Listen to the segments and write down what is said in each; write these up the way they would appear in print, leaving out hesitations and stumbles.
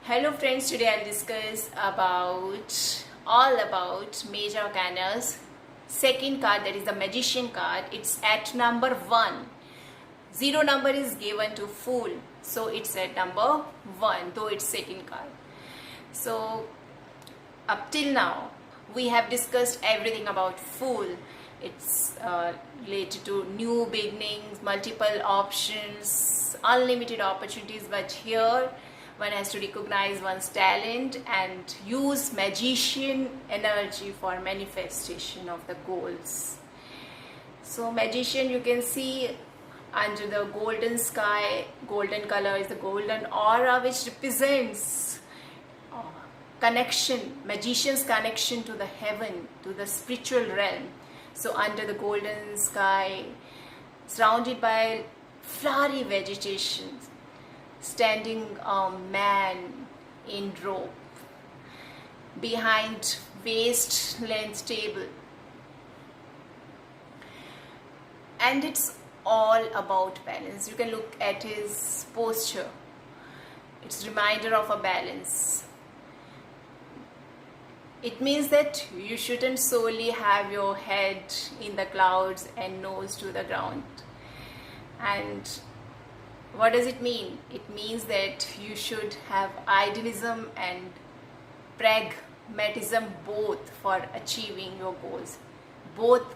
Hello friends, today I'll discuss all about Major Arcana's second card, that is the Magician card. It's at number 1. Zero number is given to Fool, so it's at number 1, though it's second card. So up till now we have discussed everything about Fool. It's related to new beginnings, multiple options, unlimited opportunities, but here one has to recognize one's talent and use magician energy for manifestation of the goals. So magician, you can see under the golden sky, golden color is the golden aura, which represents connection, magician's connection to the heaven, to the spiritual realm. So under the golden sky, surrounded by flowery vegetation, standing a man in robe behind waist length table, and it's all about balance. You can look at his posture. It's a reminder of a balance. It means that you shouldn't solely have your head in the clouds and nose to the ground. And what does it mean? It means that you should have idealism and pragmatism both for achieving your goals. Both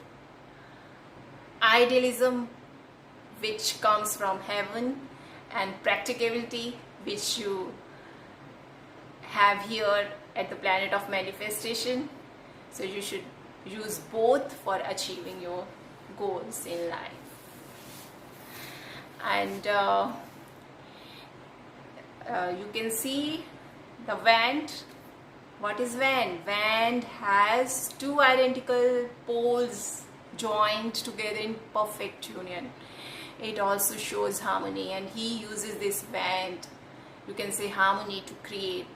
idealism, which comes from heaven, and practicability, which you have here at the planet of manifestation. So you should use both for achieving your goals in life. And you can see the wand. What is wand? Wand has two identical poles joined together in perfect union. It also shows harmony, and he uses this wand, you can say, harmony to create.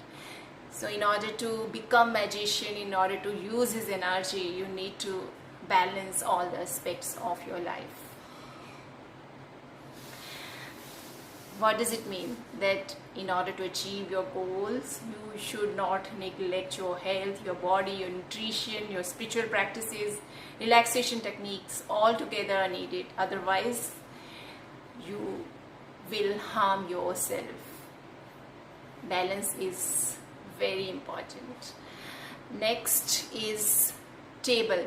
So in order to become magician, in order to use his energy, you need to balance all the aspects of your life. What does it mean? That in order to achieve your goals, you should not neglect your health, your body, your nutrition, your spiritual practices, relaxation techniques. All together are needed. Otherwise, you will harm yourself. Balance is very important. Next is table.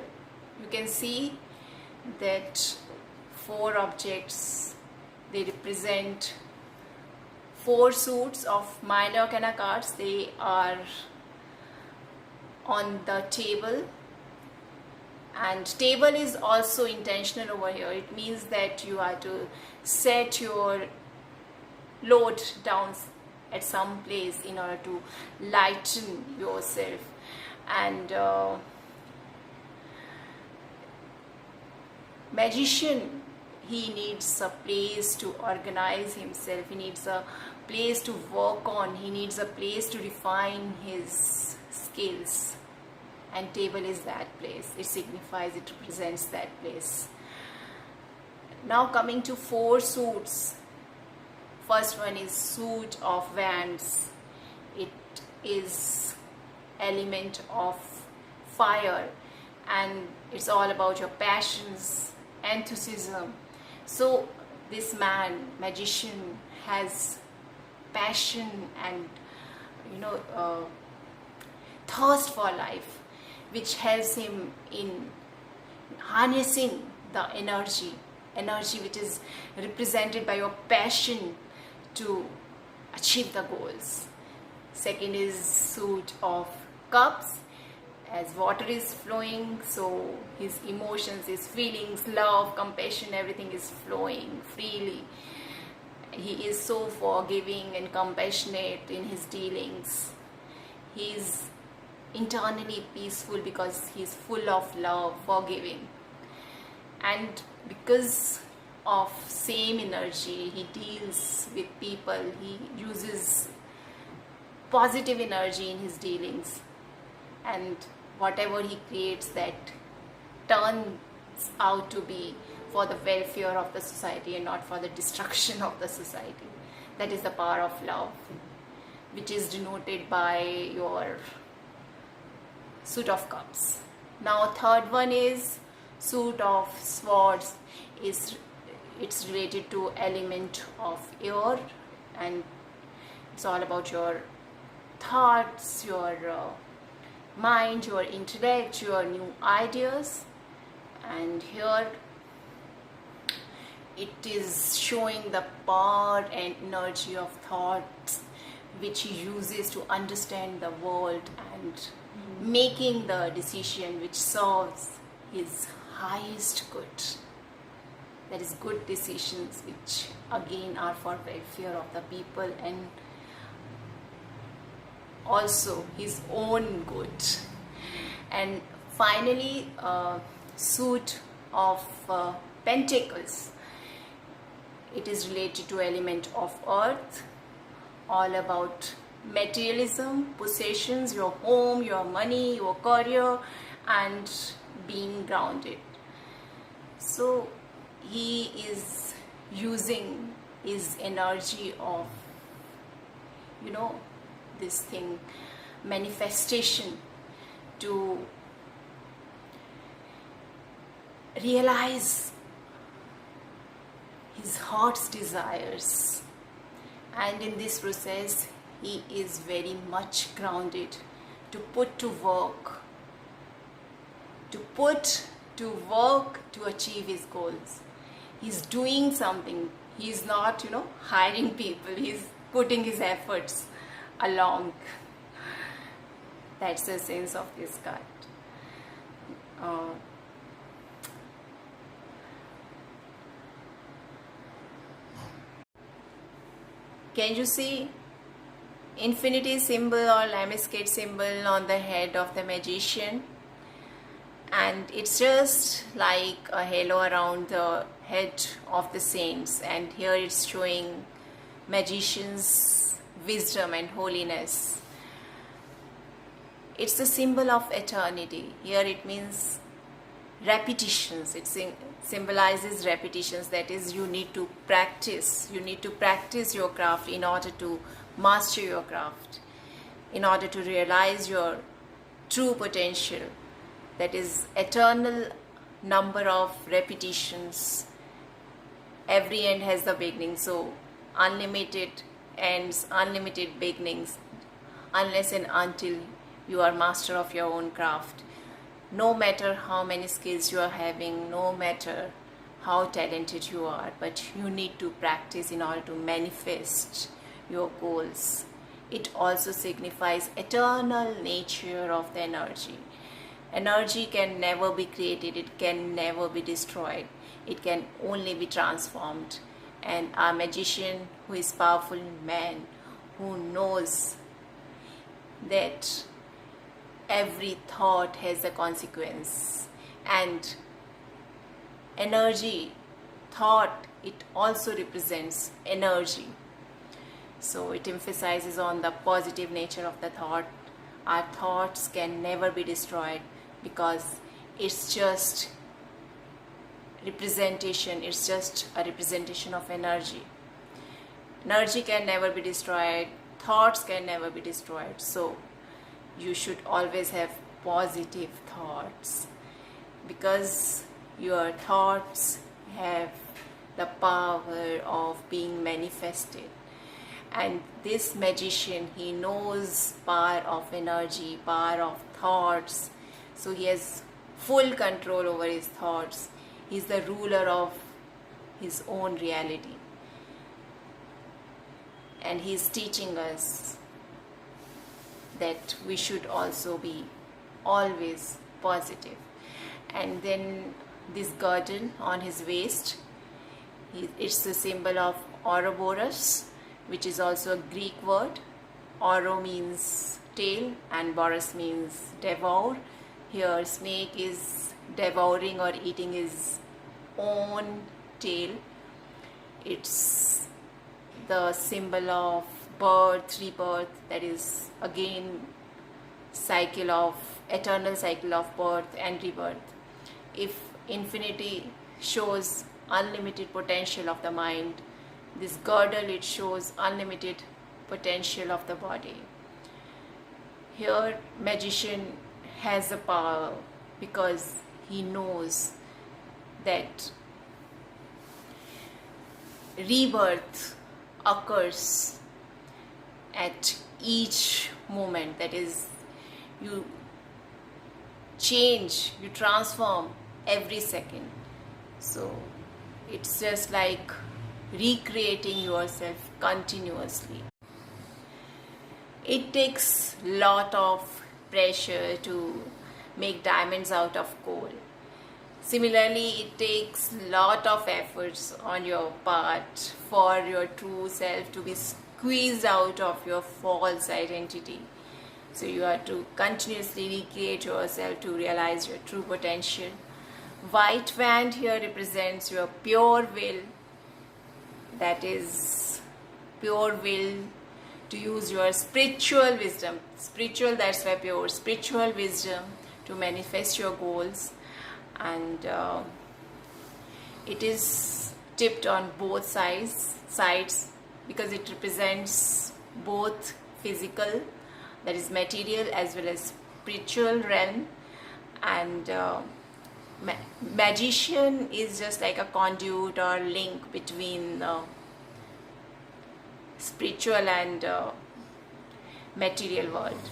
You can see that 4 objects, they represent 4 suits of Minor Arcana cards. They are on the table, and table is also intentional over here. It means that you are to set your load down at some place in order to lighten yourself. And magician, he needs a place to organize himself, he needs a place to work on, he needs a place to refine his skills, and table is that place. It signifies, it represents that place. Now coming to 4 suits. First one is suit of wands. It is element of fire, and it's all about your passions, enthusiasm. So this man, magician, has passion and thirst for life, which helps him in harnessing the energy which is represented by your passion to achieve the goals. Second is suit of cups. As water is flowing, so his emotions, his feelings, love, compassion, everything is flowing freely. He is so forgiving and compassionate in his dealings. He is internally peaceful because he is full of love, forgiving. And because of same energy, he deals with people. He uses positive energy in his dealings, and whatever he creates, that turns out to be for the welfare of the society and not for the destruction of the society. That is the power of love. which is denoted by your suit of cups. Now third one is suit of swords. It's related to element of air, and it's all about your thoughts, your mind, your intellect, your new ideas. And here it is showing the power and energy of thoughts which he uses to understand the world and making the decision which serves his highest good. That is good decisions which again are for welfare of the people and also his own good. And finally, suit of pentacles. It is related to element of earth, all about materialism, possessions, your home, your money, your career, and being grounded. So he is using his energy of, this thing, manifestation, to realize his heart's desires. And in this process he is very much grounded to put to work to achieve his goals. He's doing something. He's not hiring people. He's putting his efforts along. That's the sense of this card. Can you see infinity symbol or lemniscate symbol on the head of the magician? And it's just like a halo around the head of the saints, and here it's showing magician's wisdom and holiness. It's the symbol of eternity. Here it means repetitions. It symbolizes repetitions. That is, you need to practice your craft in order to master your craft, in order to realize your true potential. That is eternal number of repetitions. Every end has the beginning, so unlimited ends, unlimited beginnings, unless and until you are master of your own craft. No matter how many skills you are having, no matter how talented you are, but you need to practice in order to manifest your goals. It also signifies eternal nature of the energy. Energy can never be created, it can never be destroyed, it can only be transformed. And a magician who is powerful man, who knows that every thought has a consequence, and energy, thought, it also represents energy. So it emphasizes on the positive nature of the thought. Our thoughts can never be destroyed because it's just representation, it's just a representation of energy. Energy can never be destroyed, thoughts can never be destroyed. So you should always have positive thoughts, because your thoughts have the power of being manifested. And this magician, he knows power of energy, power of thoughts. So he has full control over his thoughts. He's the ruler of his own reality. And he's teaching us that we should also be always positive. And then this girdle on his waist, it's the symbol of Ouroboros, which is also a Greek word. Ouro means tail and Boros means devour. Here snake is devouring or eating his own tail. It's the symbol of birth, rebirth, that is again eternal cycle of birth and rebirth. If infinity shows unlimited potential of the mind, this girdle, it shows unlimited potential of the body. Here, magician has a power because he knows that rebirth occurs at each moment. That is, you change, you transform every second. So it's just like recreating yourself continuously. It takes lot of pressure to make diamonds out of coal. Similarly, it takes lot of efforts on your part for your true self to be squeezed out of your false identity. So you have to continuously recreate yourself to realize your true potential. White band here represents your pure will. That is pure will to use your spiritual wisdom. Spiritual, that's why pure. Spiritual wisdom to manifest your goals. And it is tipped on both sides because it represents both physical, that is material, as well as spiritual realm. And magician is just like a conduit or link between spiritual and material world.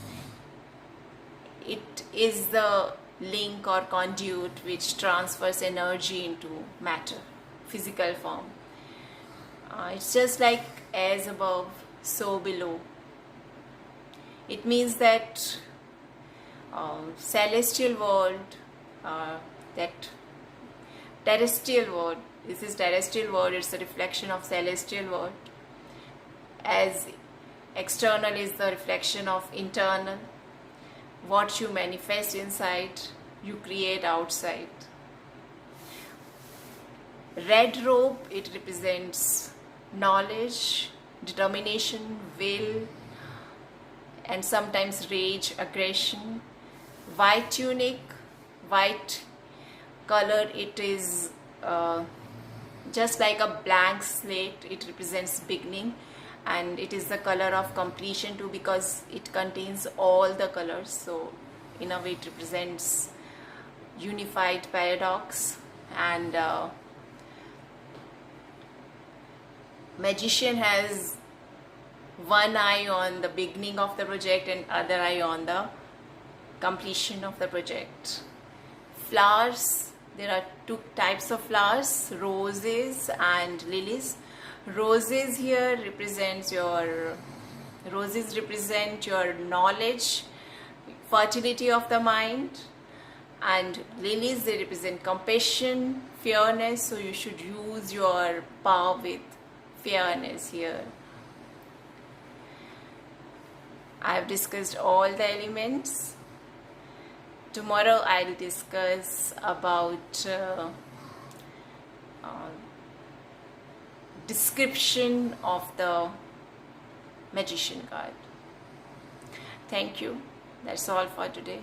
It is the link or conduit which transfers energy into matter, physical form. It's just like as above, so below. It means that celestial world, that terrestrial world, this is terrestrial world, it's a reflection of celestial world. As external is the reflection of internal. What you manifest inside, you create outside. Red robe, it represents knowledge, determination, will, and sometimes rage, aggression. White tunic, white color, it is just like a blank slate. It represents beginning, and it is the color of completion too, because it contains all the colors. So in a way it represents unified paradox. And magician has one eye on the beginning of the project and other eye on the completion of the project. Flowers, there are two types of flowers, roses and lilies. Roses here represent your knowledge, fertility of the mind, and lilies, they represent compassion, fairness. So you should use your power with fairness here. I have discussed all the elements. Tomorrow I'll discuss about description of the magician card. Thank you. That's all for today.